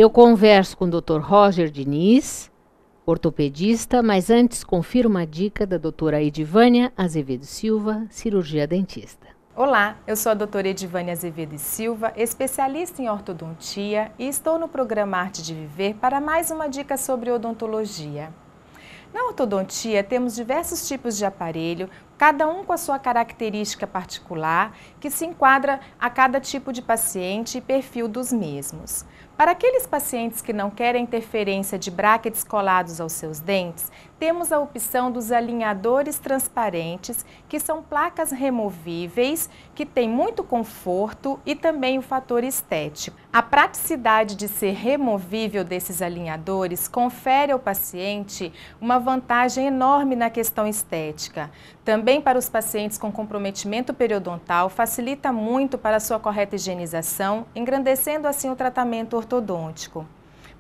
Eu converso com o Dr. Roger Diniz, ortopedista, mas antes confiro uma dica da doutora Edivânia Azevedo Silva, cirurgia dentista. Olá, eu sou a doutora Edivânia Azevedo Silva, especialista em ortodontia e estou no programa Arte de Viver para mais uma dica sobre odontologia. Na ortodontia temos diversos tipos de aparelho, cada um com a sua característica particular, que se enquadra a cada tipo de paciente e perfil dos mesmos. Para aqueles pacientes que não querem interferência de bráquetes colados aos seus dentes, temos a opção dos alinhadores transparentes, que são placas removíveis, que têm muito conforto e também o fator estético. A praticidade de ser removível desses alinhadores confere ao paciente uma vantagem enorme na questão estética. Também para os pacientes com comprometimento periodontal, facilita muito para a sua correta higienização, engrandecendo assim o tratamento ortodôntico.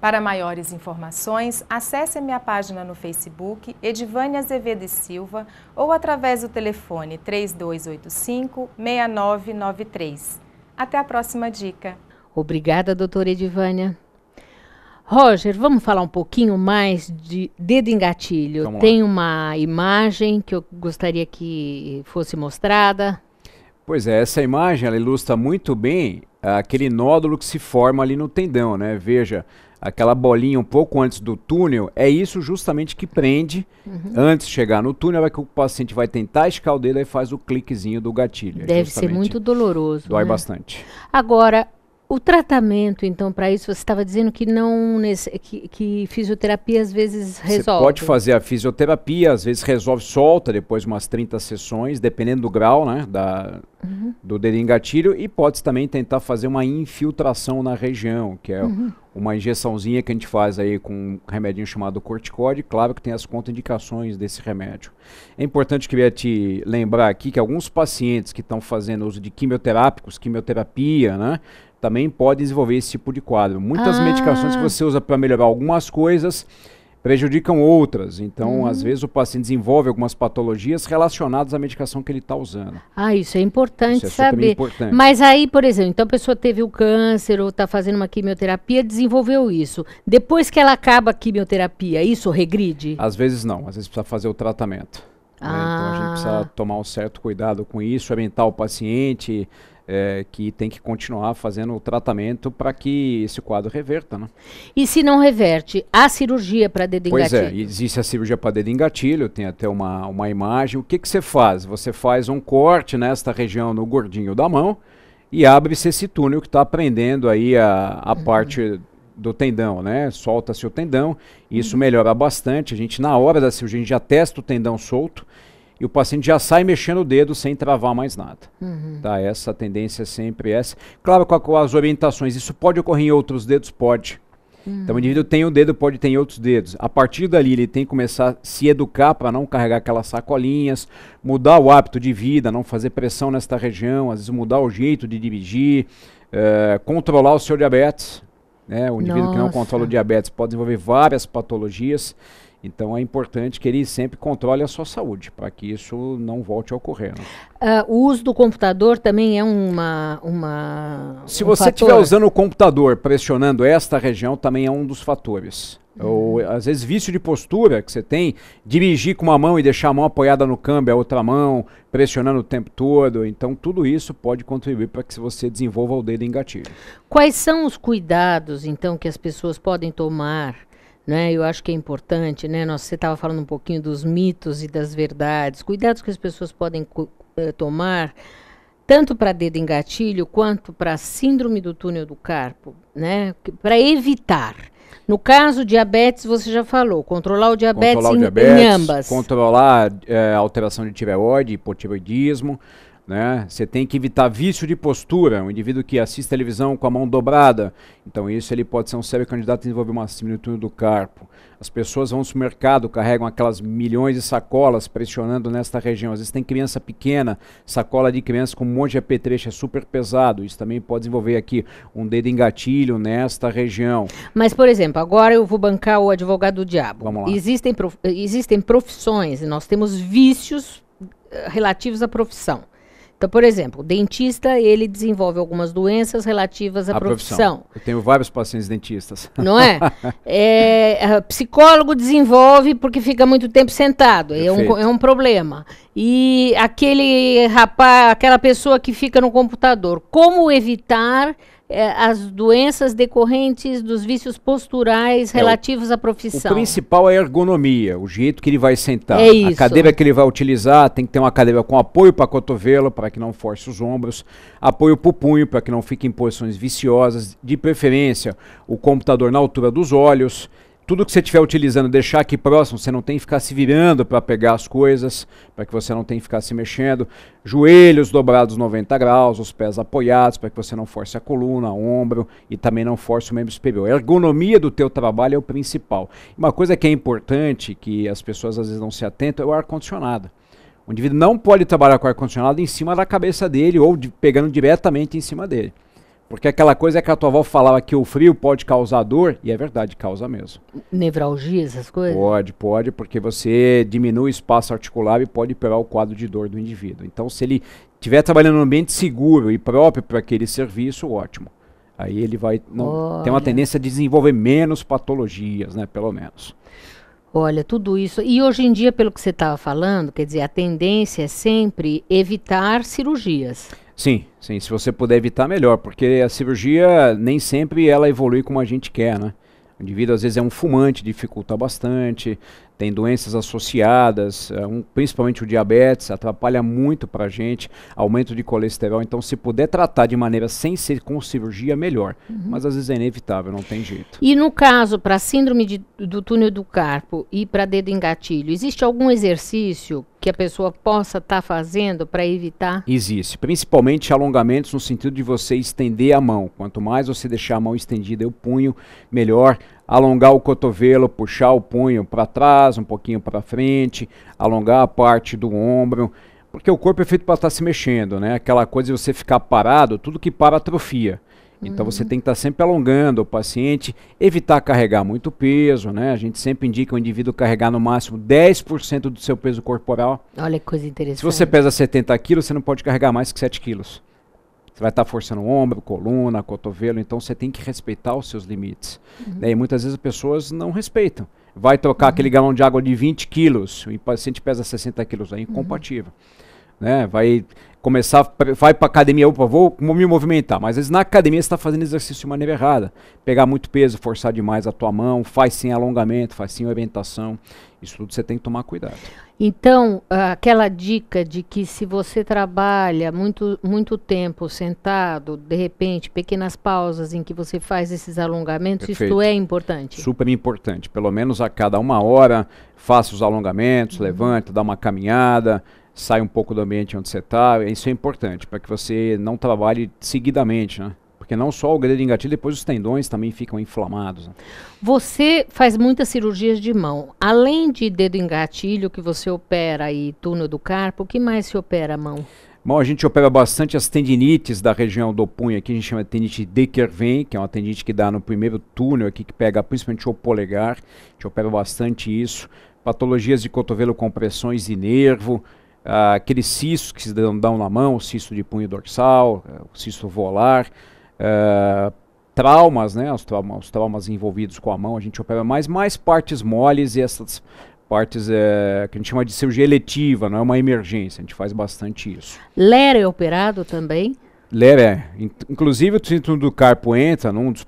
Para maiores informações, acesse a minha página no Facebook, Edivânia Azevedo Silva, ou através do telefone 3285-6993. Até a próxima dica. Obrigada, doutora Edivânia. Roger, vamos falar um pouquinho mais de dedo em gatilho. Tem uma imagem que eu gostaria que fosse mostrada. Pois é, essa imagem ela ilustra muito bem aquele nódulo que se forma ali no tendão, né? Veja, aquela bolinha um pouco antes do túnel, é isso justamente que prende, antes de chegar no túnel, é que o paciente vai tentar esticar o dedo e faz o cliquezinho do gatilho. Deve ser muito doloroso. Dói bastante. Agora, o tratamento, então, para isso, você estava dizendo que não que fisioterapia às vezes resolve. Você pode fazer a fisioterapia, às vezes resolve, solta depois de umas 30 sessões, dependendo do grau, né, do dedo em gatilho, e pode também tentar fazer uma infiltração na região, que é uma injeçãozinha que a gente faz aí com um remedinho chamado corticóide, claro que tem as contraindicações desse remédio. É importante que eu ia te lembrar aqui que alguns pacientes que estão fazendo uso de quimioterápicos, quimioterapia, né, também pode desenvolver esse tipo de quadro. Muitas medicações que você usa para melhorar algumas coisas prejudicam outras. Então, às vezes, o paciente desenvolve algumas patologias relacionadas à medicação que ele está usando. Isso é importante Isso é saber. Importante. Mas aí, por exemplo, então a pessoa teve o câncer ou está fazendo uma quimioterapia, desenvolveu isso. Depois que ela acaba a quimioterapia, isso regride? Às vezes não, às vezes precisa fazer o tratamento. Né? Então, a gente precisa tomar um certo cuidado com isso, orientar o paciente que tem que continuar fazendo o tratamento para que esse quadro reverta, né? E se não reverte, há cirurgia para dedo em gatilho? Pois é, existe a cirurgia para dedo em gatilho, tem até uma imagem. O que você faz? Você faz um corte nesta região no gordinho da mão e abre-se esse túnel que está prendendo aí a parte do tendão, né? Solta-se o tendão, e isso melhora bastante. A gente, na hora da cirurgia, a gente já testa o tendão solto, e o paciente já sai mexendo o dedo sem travar mais nada. Tá? Essa tendência é sempre essa. Claro, com as orientações, isso pode ocorrer em outros dedos? Pode. Então o indivíduo tem um dedo, pode ter em outros dedos. A partir dali ele tem que começar a se educar para não carregar aquelas sacolinhas, mudar o hábito de vida, não fazer pressão nesta região, às vezes mudar o jeito de dirigir, controlar o seu diabetes. Né? O indivíduo que não controla o diabetes pode desenvolver várias patologias. Então é importante que ele sempre controle a sua saúde, para que isso não volte a ocorrer. Né? O uso do computador também é Se você estiver usando o computador pressionando esta região, também é um dos fatores. Ou, às vezes, vício de postura que você tem, dirigir com uma mão e deixar a mão apoiada no câmbio, a outra mão, pressionando o tempo todo. Então, tudo isso pode contribuir para que você desenvolva o dedo em gatilho. Quais são os cuidados, então, que as pessoas podem tomar? Né? Eu acho que é importante, né? Você estava falando um pouquinho dos mitos e das verdades, cuidados que as pessoas podem tomar, tanto para dedo em gatilho, quanto para síndrome do túnel do carpo, né? Para evitar. No caso, diabetes, você já falou, controlar o diabetes, em ambas. Controlar a alteração de tireoide, hipotireoidismo. Né? Você tem que evitar vício de postura, um indivíduo que assiste televisão com a mão dobrada, então isso ele pode ser um sério candidato a desenvolver uma síndrome do túnel do carpo. As pessoas vão ao supermercado, carregam aquelas milhões de sacolas pressionando nesta região. Às vezes tem criança pequena, sacola de criança com um monte de apetrecho, é super pesado. Isso também pode desenvolver aqui um dedo em gatilho nesta região. Mas, por exemplo, agora eu vou bancar o advogado do diabo. Vamos lá. Existem profissões, e nós temos vícios relativos à profissão. Então, por exemplo, o dentista, ele desenvolve algumas doenças relativas à profissão. Eu tenho vários pacientes dentistas. Não é? Psicólogo desenvolve porque fica muito tempo sentado. É um problema. E aquele rapaz, aquela pessoa que fica no computador, como evitar as doenças decorrentes dos vícios posturais relativos à profissão? O principal é a ergonomia, o jeito que ele vai sentar. É isso. A cadeira que ele vai utilizar tem que ter uma cadeira com apoio para cotovelo, para que não force os ombros, apoio para o punho, para que não fique em posições viciosas, de preferência o computador na altura dos olhos. Tudo que você estiver utilizando, deixar aqui próximo, você não tem que ficar se virando para pegar as coisas, para que você não tenha que ficar se mexendo. Joelhos dobrados 90 graus, os pés apoiados, para que você não force a coluna, ombro e também não force o membro superior. A ergonomia do teu trabalho é o principal. Uma coisa que é importante, que as pessoas às vezes não se atentam, é o ar-condicionado. O indivíduo não pode trabalhar com ar-condicionado em cima da cabeça dele ou pegando diretamente em cima dele. Porque aquela coisa é que a tua avó falava que o frio pode causar dor, e é verdade, causa mesmo. Nevralgia, essas coisas? Pode, porque você diminui o espaço articular e pode piorar o quadro de dor do indivíduo. Então, se ele estiver trabalhando num ambiente seguro e próprio para aquele serviço, ótimo. Aí ele vai ter uma tendência a desenvolver menos patologias, né, pelo menos. Olha, tudo isso. E hoje em dia, pelo que você estava falando, quer dizer, a tendência é sempre evitar cirurgias. Sim, se você puder evitar, melhor, porque a cirurgia nem sempre ela evolui como a gente quer, né? O indivíduo às vezes é um fumante, dificulta bastante, tem doenças associadas, principalmente o diabetes, atrapalha muito pra gente, aumento de colesterol, então se puder tratar de maneira sem ser com cirurgia, melhor. Mas às vezes é inevitável, não tem jeito. E no caso, para síndrome do túnel do carpo e para dedo em gatilho, existe algum exercício que a pessoa possa estar fazendo para evitar? Existe, principalmente alongamentos no sentido de você estender a mão. Quanto mais você deixar a mão estendida e o punho, melhor. Alongar o cotovelo, puxar o punho para trás, um pouquinho para frente, alongar a parte do ombro, porque o corpo é feito para estar se mexendo, né? Aquela coisa de você ficar parado, tudo que para atrofia. Então você tem que estar sempre alongando o paciente, evitar carregar muito peso, né? A gente sempre indica o indivíduo carregar no máximo 10% do seu peso corporal. Olha que coisa interessante. Se você pesa 70 quilos, você não pode carregar mais que 7 quilos. Você vai estar forçando o ombro, coluna, cotovelo, então você tem que respeitar os seus limites. E muitas vezes as pessoas não respeitam. Vai trocar aquele galão de água de 20 quilos, o paciente pesa 60 quilos, é incompatível. Né? Vai para academia, opa, vou me movimentar, mas às vezes na academia você está fazendo exercício de maneira errada, pegar muito peso, forçar demais a tua mão, faz sem alongamento, faz sem orientação, isso tudo você tem que tomar cuidado. Então, aquela dica de que se você trabalha muito tempo sentado, de repente, pequenas pausas em que você faz esses alongamentos, Perfeito. Isto é importante? Super importante, pelo menos a cada 1 hora, faça os alongamentos, levanta, dá uma caminhada, sai um pouco do ambiente onde você está, isso é importante, para que você não trabalhe seguidamente, né? Porque não só o dedo de gatilho, depois os tendões também ficam inflamados. Né? Você faz muitas cirurgias de mão. Além de dedo em gatilho, que você opera e túnel do carpo, o que mais se opera a mão? Bom, a gente opera bastante as tendinites da região do punho aqui, a gente chama de tendinite de Kerven, que é uma tendinite que dá no primeiro túnel aqui, que pega principalmente o polegar, a gente opera bastante isso. Patologias de cotovelo com pressões de nervo, aqueles cistos que se dão na mão, o cisto de punho dorsal, o cisto volar, traumas, né, os traumas envolvidos com a mão, a gente opera mais partes moles e essas partes que a gente chama de cirurgia eletiva, não é uma emergência, a gente faz bastante isso. LER é operado também? LER inclusive o síndrome do carpo entra num dos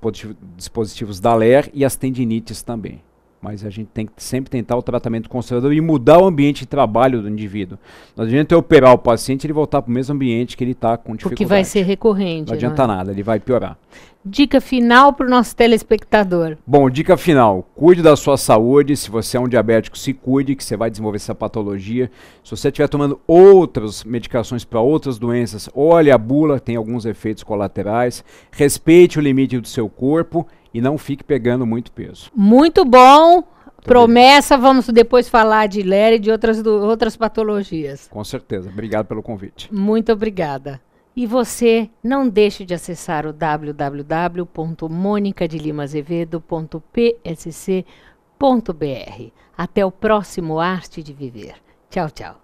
dispositivos da LER e as tendinites também. Mas a gente tem que sempre tentar o tratamento conservador e mudar o ambiente de trabalho do indivíduo. Não adianta eu operar o paciente e ele voltar para o mesmo ambiente que ele está com dificuldade. Porque vai ser recorrente. Não adianta nada, ele vai piorar. Dica final para o nosso telespectador. Bom, dica final, cuide da sua saúde, se você é um diabético, se cuide, que você vai desenvolver essa patologia. Se você estiver tomando outras medicações para outras doenças, olhe a bula, tem alguns efeitos colaterais, respeite o limite do seu corpo e não fique pegando muito peso. Muito bom. Promessa, vamos depois falar de LER e de outras patologias. Com certeza. Obrigado pelo convite. Muito obrigada. E você não deixe de acessar o www.monicadelimazevedo.psc.br. Até o próximo Arte de Viver. Tchau, tchau.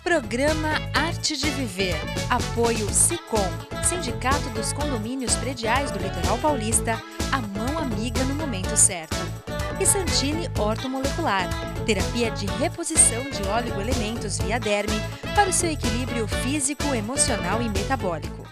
Programa Arte de Viver. Apoio Sicom, Sindicato dos Condomínios Prediais do Litoral Paulista, a mão amiga no momento certo. E Santini Ortomolecular, terapia de reposição de oligoelementos via derme para o seu equilíbrio físico, emocional e metabólico.